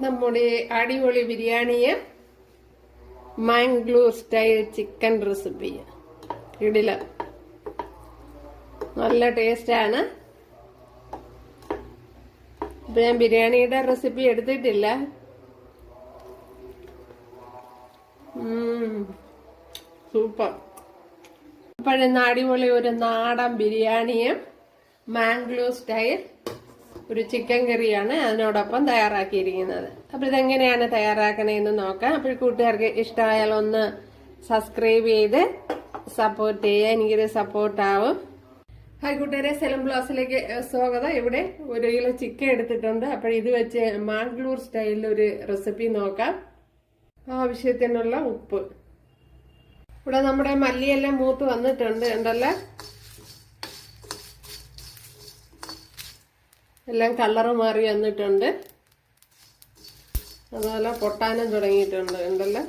നമ്മുടെ അടിപൊളി ബിരിയാണിയെ Mangalore style chicken recipe ഇടില്ല നല്ല ടേസ്റ്റാണ്. ഇപ്പൊ ഞാൻ ബിരിയാണിയുടെ റെസിപ്പി എടുത്തിട്ടില്ല. സൂപ്പർ. ഇപ്പോഴിന്ന് അടിപൊളി ഒരു നാടൻ ബിരിയാണിയും മാംഗ്ലൂർ സ്റ്റൈൽ ഒരു ചിക്കൻ കറിയാണ് അതിനോടൊപ്പം തയ്യാറാക്കിയിരിക്കുന്നത്. അപ്പൊ ഇതെങ്ങനെയാണ് തയ്യാറാക്കണേന്ന് നോക്കാം. അപ്പോൾ കൂട്ടുകാർക്ക് ഇഷ്ടമായാൽ ഒന്ന് സബ്സ്ക്രൈബ് ചെയ്ത് സപ്പോർട്ട് ചെയ്യുക, എനിക്കൊരു സപ്പോർട്ടാവും. ഹായ് കൂട്ടുകാരെ, സെലം ബ്ലോസിലേക്ക് സ്വാഗതം. ഇവിടെ 1 കിലോ ചിക്കൻ എടുത്തിട്ടുണ്ട്. അപ്പോൾ ഇത് വെച്ച് മാംഗ്ലൂർ സ്റ്റൈലിൽ ഒരു റെസിപ്പി നോക്കാം. ആവശ്യത്തിനുള്ള ഉപ്പ്. ഇവിടെ നമ്മുടെ മല്ലിയെല്ലാം മൂത്ത് വന്നിട്ടുണ്ട് ഉണ്ടല്ലോ. എല്ലാം കളറ് മാറി വന്നിട്ടുണ്ട്. അതുപോലെ പൊട്ടാനും തുടങ്ങിയിട്ടുണ്ട് ഉണ്ടല്ലോ.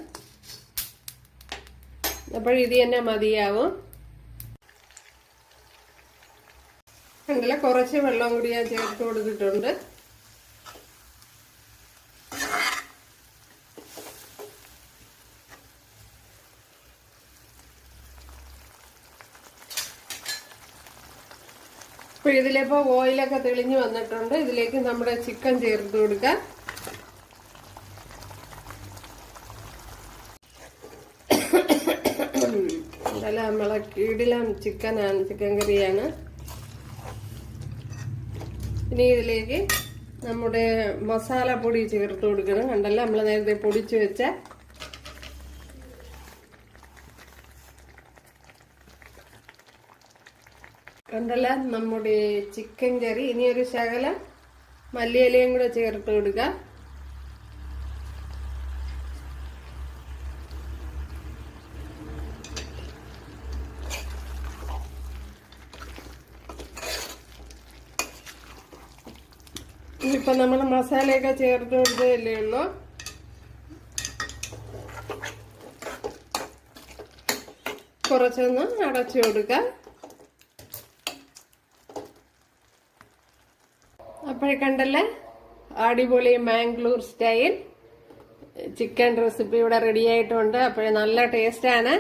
അപ്പോൾ ഇത് തന്നെ മതിയാവും. ഉണ്ടല്ലോ, കുറച്ച് വെള്ളം കൂടി ഞാൻ ചേർത്ത് കൊടുത്തിട്ടുണ്ട്. അപ്പോൾ ഇതിലിപ്പോ ഓയിലൊക്കെ തെളിഞ്ഞു വന്നിട്ടുണ്ട്. ഇതിലേക്ക് നമ്മുടെ ചിക്കൻ ചേർത്ത് കൊടുക്കാം. അതല്ല, നമ്മളെ കിടിലം ചിക്കനാണ്, ചിക്കൻ കറിയാണ്. ഇനി ഇതിലേക്ക് നമ്മുടെ മസാലപ്പൊടി ചേർത്ത് കൊടുക്കണം. കണ്ടല്ലോ, നമ്മൾ നേരത്തെ പൊടിച്ചു വെച്ച കണ്ടല്ല നമ്മുടെ ചിക്കൻ കറി. ഇനി ഒരു ശകലം മല്ലിയിലയും കൂടെ ചേർത്ത് കൊടുക്കുക. ഇപ്പൊ നമ്മൾ മസാലയൊക്കെ ചേർത്ത് കൊടുത്തതല്ലേ ഉള്ളൂ. കുറച്ചൊന്ന് അടച്ചു കൊടുക്കാം. അപ്പോഴേ കണ്ടല്ലേ, അടിപൊളി മാംഗ്ലൂർ സ്റ്റൈൽ ചിക്കൻ റെസിപ്പി ഇവിടെ റെഡി ആയിട്ടുണ്ട്. അപ്പോഴേ നല്ല ടേസ്റ്റാണ്.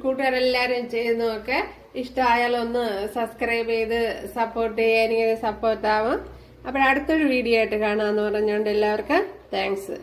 കൂട്ടുകാരെല്ലാവരും ചെയ്ത് നോക്കെ. ഇഷ്ടമായാലൊന്ന് സബ്സ്ക്രൈബ് ചെയ്ത് സപ്പോർട്ട് ചെയ്യാൻ സപ്പോർട്ടാവും. അപ്പോൾ അടുത്തൊരു വീഡിയോ ആയിട്ട് കാണാമെന്ന് പറഞ്ഞുകൊണ്ട് എല്ലാവർക്കും താങ്ക്സ്.